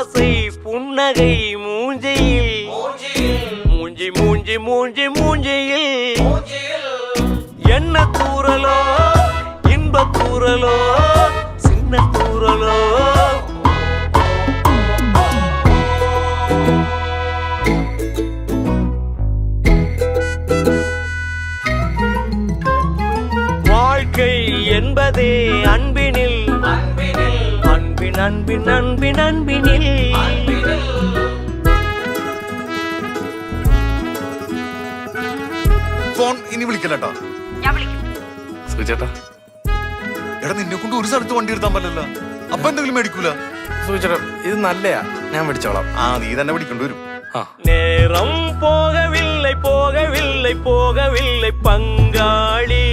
ஆசை புன்னகை மூஞ்சியில் மூஞ்சி மூஞ்சி மூஞ்சி மூஞ்சியில் என்ன தூரலோ இன்ப தூரலோ சின்ன தூரலோ வாழ்க்கை என்பதே அன்பினில் அன்பின் அன்பின் அன்பின் அன்பினில் ഫോൺ ഇനി വിളിക്കല്ലേട്ടാ. സുചേട്ടാ എടാ നിന്നെ കൊണ്ട് ഒരു സ്ഥലത്ത് വണ്ടി എടുത്താൻ പറ്റില്ല. അപ്പൊ എന്തെങ്കിലും മേടിക്കൂല. സുചേട്ടാ ഇത് നല്ലയാ, ഞാൻ മേടിച്ചോളാം. ആ നീ തന്നെ പിടിക്കേണ്ടി വരും. நேரம் போகவில்லை போகவில்லை போகவில்லை பங்காளி